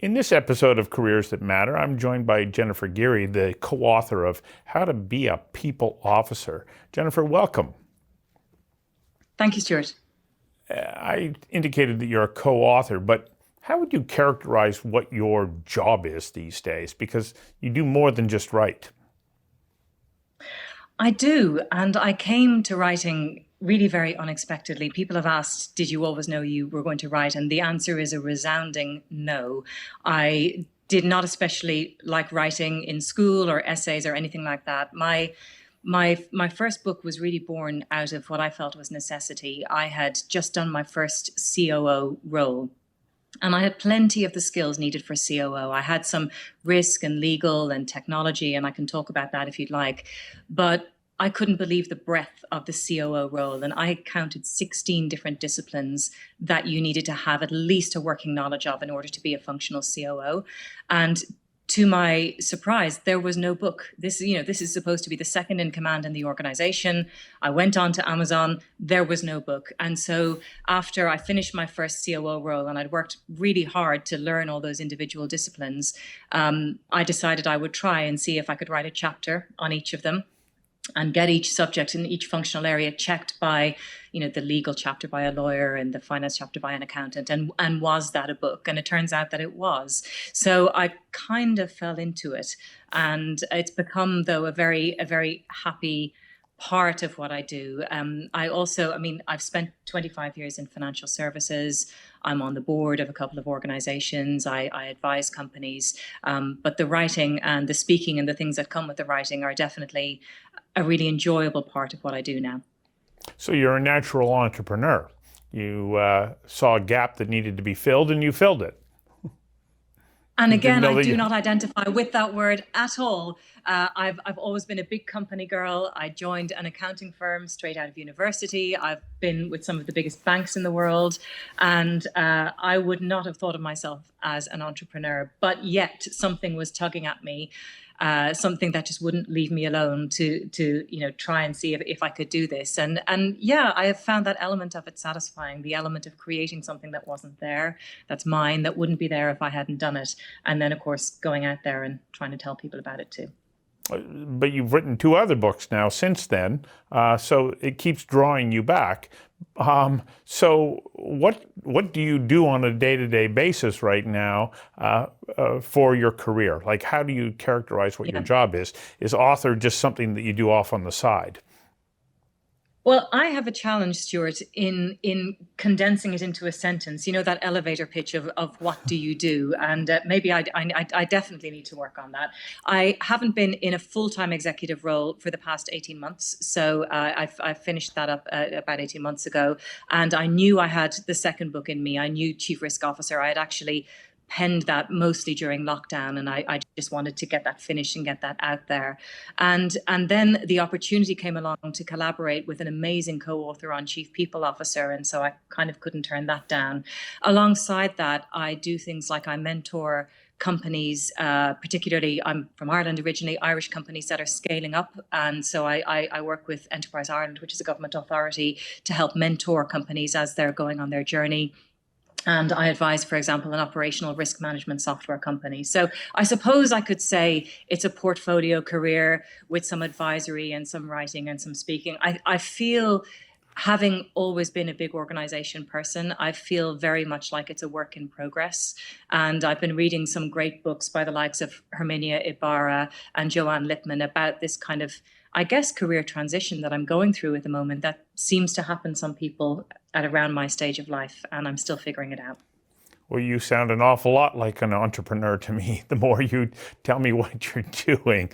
In this episode of Careers That Matter, I'm joined by Jennifer Geary, the co-author of How to Be a People Officer. Jennifer, welcome. Thank you, Stuart. I indicated that you're a co-author, but how would you characterize what your job is these days? Because you do more than just write. I do, and I came to writing really very unexpectedly. People have asked, did you always know you were going to write? And the answer is a resounding no. I did not especially like writing in school or essays or anything like that. My first book was really born out of what I felt was necessity. I had just done my first COO role. And I had plenty of the skills needed for COO. I had some risk and legal and technology, and I can talk about that if you'd like. But I couldn't believe the breadth of the COO role. And I counted 16 different disciplines that you needed to have at least a working knowledge of in order to be a functional COO. And to my surprise, there was no book. This is supposed to be the second in command in the organization. I went on to Amazon. There was no book. And so after I finished my first COO role and I'd worked really hard to learn all those individual disciplines, I decided I would try and see if I could write a chapter on each of them and get each subject in each functional area checked by, the legal chapter by a lawyer and the finance chapter by an accountant. And was that a book? And it turns out that it was. So I kind of fell into it. And it's become, though, a very happy part of what I do. I've spent 25 years in financial services. I'm on the board of a couple of organizations. I advise companies. But the writing and the speaking and the things that come with the writing are definitely a really enjoyable part of what I do now. So you're a natural entrepreneur. You saw a gap that needed to be filled and you filled it. And again, I do not identify with that word at all. I've always been a big company girl. I joined an accounting firm straight out of university. I've been with some of the biggest banks in the world. And I would not have thought of myself as an entrepreneur. But yet something was tugging at me. Something that just wouldn't leave me alone to try and see if I could do this. And yeah, I have found that element of it satisfying, the element of creating something that wasn't there, that's mine, that wouldn't be there if I hadn't done it. And then, of course, going out there and trying to tell people about it too. But you've written 2 other books now since then, so it keeps drawing you back. So what do you do on a day-to-day basis right now for your career? Like, how do you characterize what your job is? Is author just something that you do off on the side? Well, I have a challenge, Stuart, in condensing it into a sentence. That elevator pitch of what do you do? And maybe I definitely need to work on that. I haven't been in a full-time executive role for the past 18 months. So I finished that up about 18 months ago. And I knew I had the second book in me. I knew Chief Risk Officer. I had actually penned that mostly during lockdown, and I just wanted to get that finished and get that out there. And then the opportunity came along to collaborate with an amazing co-author on Chief People Officer, and so I kind of couldn't turn that down. Alongside that, I do things like I mentor companies, particularly I'm from Ireland originally, Irish companies that are scaling up. And so I work with Enterprise Ireland, which is a government authority, to help mentor companies as they're going on their journey. And I advise, for example, an operational risk management software company. So I suppose I could say it's a portfolio career with some advisory and some writing and some speaking. I feel, having always been a big organization person, I feel very much like it's a work in progress. And I've been reading some great books by the likes of Herminia Ibarra and Joanne Lippman about this kind of, I guess, career transition that I'm going through at the moment that seems to happen some people at around my stage of life, and I'm still figuring it out. Well, you sound an awful lot like an entrepreneur to me, the more you tell me what you're doing,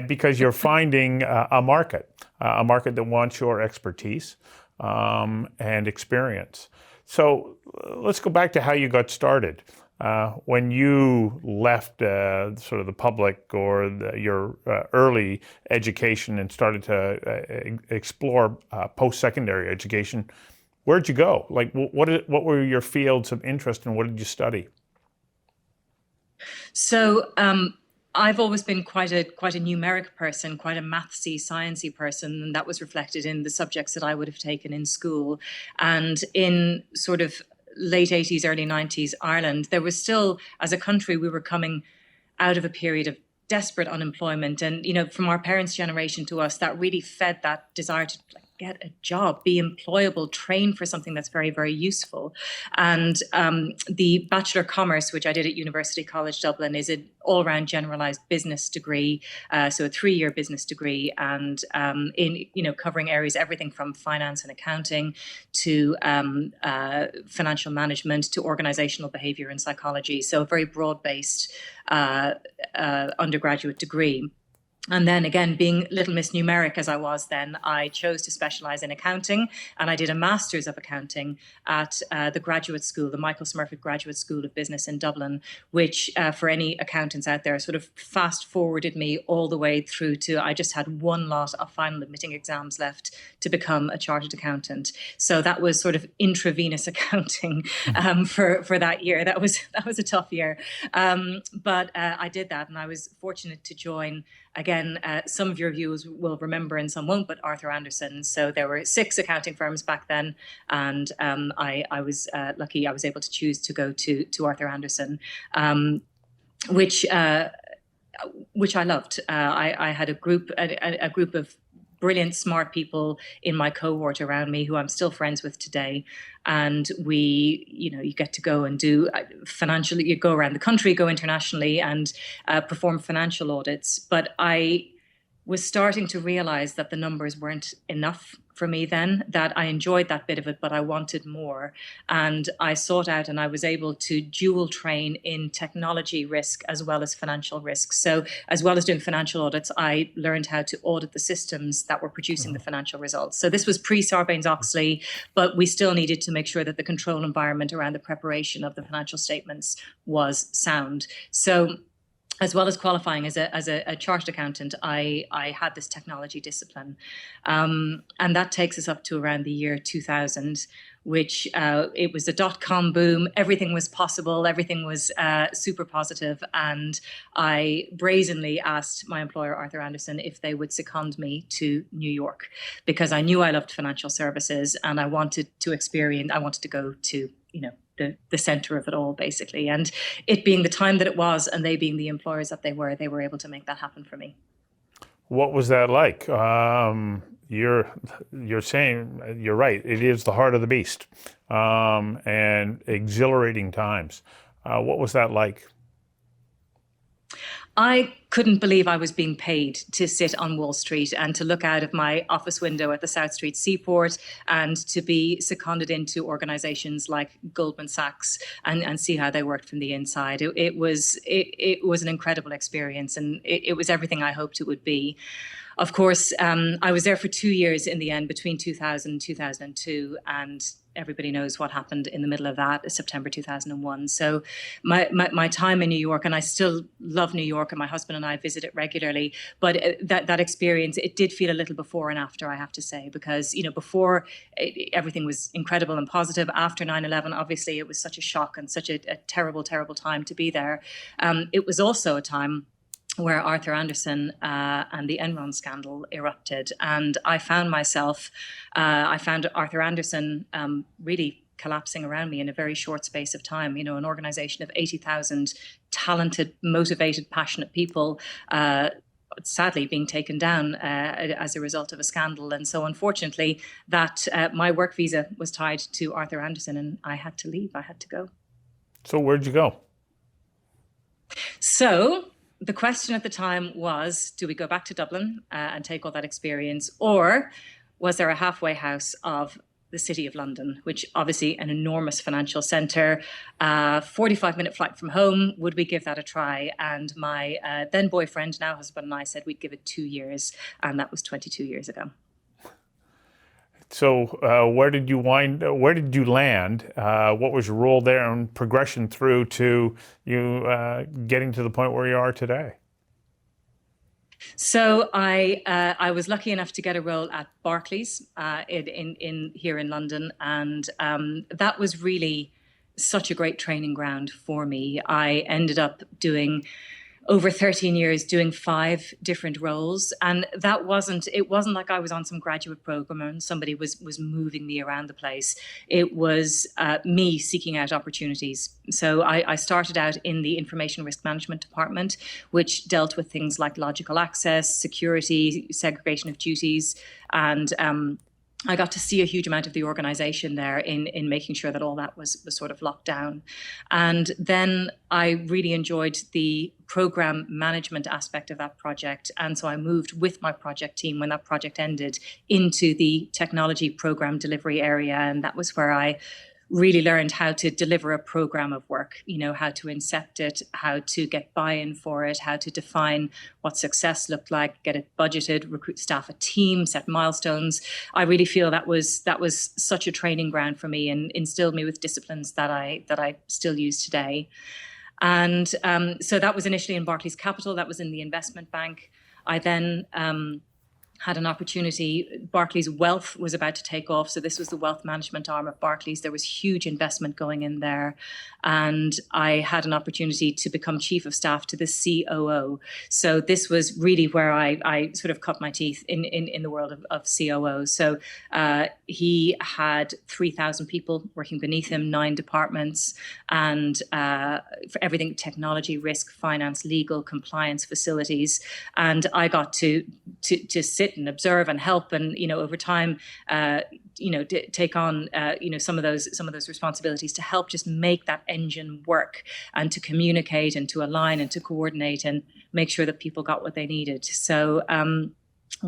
because you're finding a market that wants your expertise and experience. So let's go back to how you got started. When you left sort of the public or your early education and started to explore post-secondary education, where'd you go? Like, what were your fields of interest and what did you study? So I've always been quite a numeric person, quite a mathsy, sciencey person, and that was reflected in the subjects that I would have taken in school. And in sort of late 80s, early 90s Ireland, there was still, as a country, we were coming out of a period of desperate unemployment. And, from our parents' generation to us, that really fed that desire to get a job, be employable, train for something that's very, very useful. And the Bachelor of Commerce, which I did at University College Dublin, is an all-round generalized business degree, so a 3-year business degree, and covering areas everything from finance and accounting to financial management to organizational behavior and psychology. So a very broad-based undergraduate degree. And then again, being Little Miss Numeric as I was then, I chose to specialize in accounting, and I did a master's of accounting at the graduate school, the Michael Smurfit Graduate School of Business in Dublin, which for any accountants out there sort of fast forwarded me all the way through to, I just had one lot of final admitting exams left to become a chartered accountant. So that was sort of intravenous accounting for that year. That was a tough year. But I did that, and I was fortunate to join, again, some of your viewers will remember and some won't, but Arthur Andersen. So there were 6 accounting firms back then, and I was lucky I was able to choose to go to Arthur Andersen, which I loved. I had a group of brilliant, smart people in my cohort around me who I'm still friends with today. And we, you get to go and do financial, you go around the country, go internationally, and perform financial audits. But I was starting to realize that the numbers weren't enough for me then, that I enjoyed that bit of it, but I wanted more. And I sought out and I was able to dual train in technology risk as well as financial risk. So as well as doing financial audits, I learned how to audit the systems that were producing the financial results. So this was pre-Sarbanes-Oxley, but we still needed to make sure that the control environment around the preparation of the financial statements was sound. So as well as qualifying as a chartered accountant, I had this technology discipline. And that takes us up to around the year 2000, which it was the dot-com boom. Everything was possible. Everything was super positive. And I brazenly asked my employer, Arthur Andersen, if they would second me to New York, because I knew I loved financial services and I wanted to go to, the center of it all, basically. And it being the time that it was, and they being the employers that they were able to make that happen for me. What was that like? You're saying, you're right, it is the heart of the beast, and exhilarating times. What was that like? I couldn't believe I was being paid to sit on Wall Street and to look out of my office window at the South Street Seaport and to be seconded into organizations like Goldman Sachs and see how they worked from the inside. It was an incredible experience, and it was everything I hoped it would be. Of course, I was there for 2 years in the end, between 2000 and 2002, and everybody knows what happened in the middle of that, September 2001. So my time in New York, and I still love New York, and my husband and I visit it regularly, but that experience, it did feel a little before and after, I have to say, because, before everything was incredible and positive. After 9/11, obviously, it was such a shock and such a terrible, terrible time to be there. It was also a time where Arthur Andersen and the Enron scandal erupted. And I found Arthur Andersen really collapsing around me in a very short space of time. An organization of 80,000 talented, motivated, passionate people, sadly being taken down as a result of a scandal. And so unfortunately, that my work visa was tied to Arthur Andersen, and I had to leave. I had to go. So where'd you go? So the question at the time was, do we go back to Dublin and take all that experience, or was there a halfway house of the City of London, which obviously an enormous financial centre, 45-minute flight from home? Would we give that a try? And my then boyfriend, now husband, and I said we'd give it 2 years, and that was 22 years ago. So where did you land? What was your role there and progression through to you getting to the point where you are today? So I was lucky enough to get a role at Barclays in here in London, and that was really such a great training ground for me. I ended up doing over 13 years doing 5 different roles. And it wasn't like I was on some graduate program and somebody was moving me around the place. It was me seeking out opportunities. So I started out in the information risk management department, which dealt with things like logical access, security, segregation of duties, and I got to see a huge amount of the organization there in making sure that all that was sort of locked down. And then I really enjoyed the program management aspect of that project. And so I moved with my project team when that project ended into the technology program delivery area. And that was where I really learned how to deliver a program of work, how to incept it, how to get buy-in for it, how to define what success looked like, get it budgeted, recruit staff, a team, set milestones. I really feel that was such a training ground for me and instilled me with disciplines that I still use today. And so that was initially in Barclays Capital. That was in the investment bank. I then had an opportunity. Barclays Wealth was about to take off. So this was the wealth management arm of Barclays. There was huge investment going in there. And I had an opportunity to become chief of staff to the COO. So this was really where I sort of cut my teeth in the world of COO. So he had 3,000 people working beneath him, 9 departments, and for everything, technology, risk, finance, legal, compliance, facilities. And I got to sit and observe and help, and over time, take on some of those responsibilities to help just make that engine work, and to communicate and to align and to coordinate and make sure that people got what they needed. So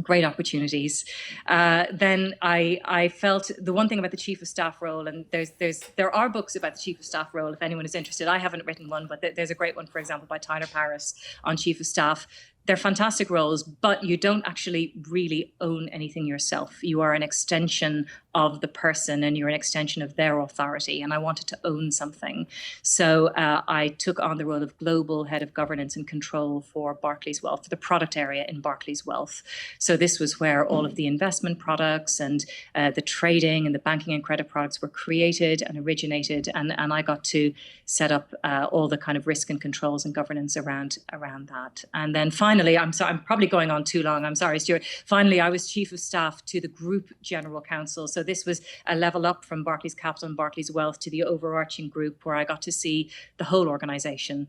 great opportunities. Then I felt the one thing about the chief of staff role, and there are books about the chief of staff role if anyone is interested. I haven't written one, but there's a great one, for example, by Tyler Paris on chief of staff. They're fantastic roles, but you don't actually really own anything yourself. You are an extension of the person and you're an extension of their authority. And I wanted to own something. So I took on the role of global head of governance and control for Barclays Wealth, for the product area in Barclays Wealth. So this was where all of the investment products and the trading and the banking and credit products were created and originated. And I got to set up all the kind of risk and controls and governance around that. And then finally, I'm probably going on too long. I'm sorry, Stuart. Finally, I was chief of staff to the group general counsel. So this was a level up from Barclays Capital and Barclays Wealth to the overarching group, where I got to see the whole organization.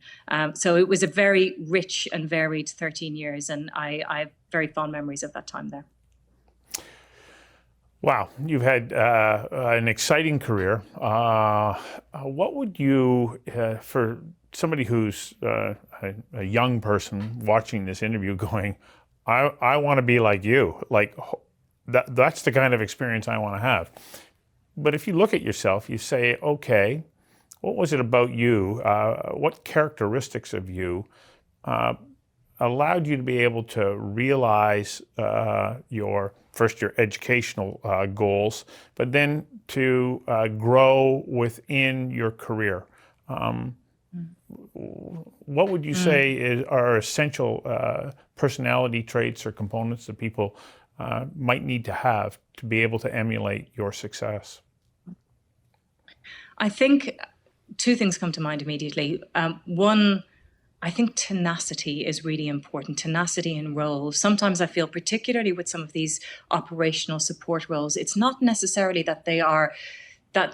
So it was a very rich and varied 13 years, and I have very fond memories of that time there. Wow, you've had an exciting career. What would you, for somebody who's a young person watching this interview going, I want to be like you, that's the kind of experience I want to have. But if you look at yourself, you say, okay, what was it about you? What characteristics of you allowed you to be able to realize your educational goals, but then to grow within your career? What would you say are essential personality traits or components that people might need to have to be able to emulate your success? I think 2 things come to mind immediately. One, I think tenacity is really important, tenacity in roles. Sometimes I feel, particularly with some of these operational support roles, it's not necessarily that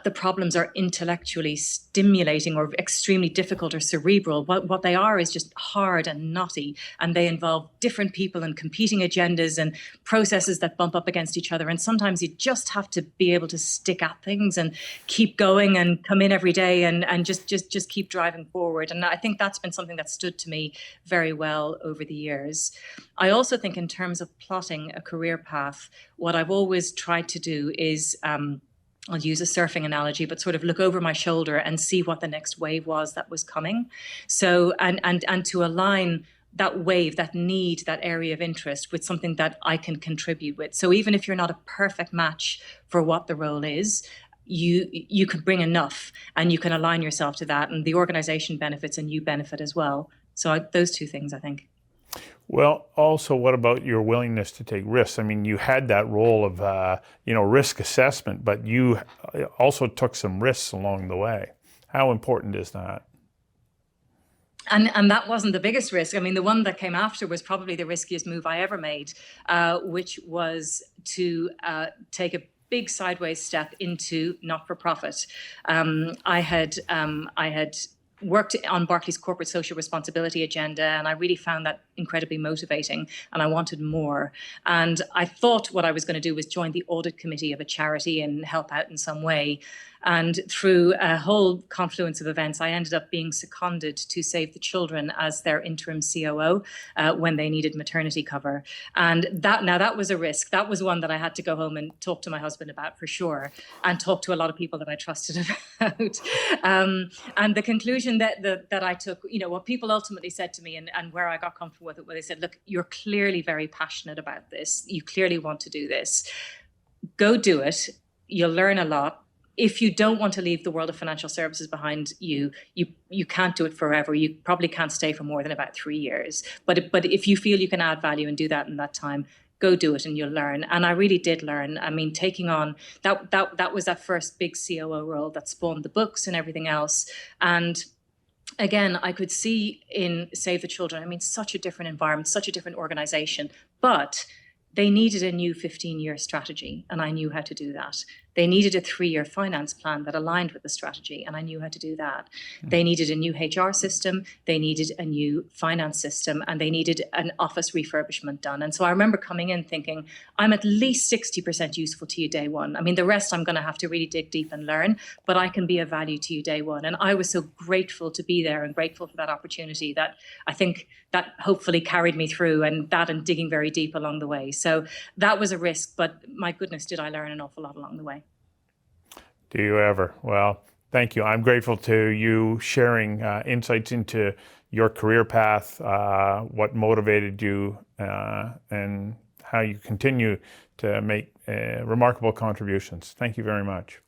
the problems are intellectually stimulating or extremely difficult or cerebral. What they are is just hard and knotty, and they involve different people and competing agendas and processes that bump up against each other. And sometimes you just have to be able to stick at things and keep going and come in every day and just keep driving forward. And I think that's been something that stood to me very well over the years. I also think in terms of plotting a career path, what I've always tried to do is I'll use a surfing analogy, but sort of look over my shoulder and see what the next wave was that was coming. So, and to align that wave, that need, that area of interest with something that I can contribute with. So even if you're not a perfect match for what the role is, you can bring enough and you can align yourself to that, and the organization benefits and you benefit as well. So those 2 things, I think. Well, also, what about your willingness to take risks? I mean, you had that role of, risk assessment, but you also took some risks along the way. How important is that? And that wasn't the biggest risk. I mean, the one that came after was probably the riskiest move I ever made, which was to take a big sideways step into not-for-profit. I had worked on Barclays' corporate social responsibility agenda, and I really found that incredibly motivating, and I wanted more. And I thought what I was going to do was join the audit committee of a charity and help out in some way. And through a whole confluence of events, I ended up being seconded to Save the Children as their interim COO when they needed maternity cover. And that was a risk. That was one that I had to go home and talk to my husband about for sure, and talk to a lot of people that I trusted about. And the conclusion that I took, what people ultimately said to me, and where I got comfortable with it, where they said, look, you're clearly very passionate about this. You clearly want to do this. Go do it. You'll learn a lot. If you don't want to leave the world of financial services behind you can't do it forever. You probably can't stay for more than about 3 years. But if you feel you can add value and do that in that time, go do it and you'll learn. And I really did learn. I mean, taking on that was that first big COO role that spawned the books and everything else. And again, I could see in Save the Children, I mean, such a different environment, such a different organization, but they needed a new 15-year strategy, and I knew how to do that. They needed a 3-year finance plan that aligned with the strategy, and I knew how to do that. They needed a new HR system, they needed a new finance system, and they needed an office refurbishment done. And so I remember coming in thinking, I'm at least 60% useful to you day one. I mean, the rest I'm going to have to really dig deep and learn, but I can be of value to you day one. And I was so grateful to be there and grateful for that opportunity that I think that hopefully carried me through, and digging very deep along the way. So that was a risk, but my goodness, did I learn an awful lot along the way. Do you ever? Well, thank you. I'm grateful to you sharing insights into your career path, what motivated you, and how you continue to make remarkable contributions. Thank you very much.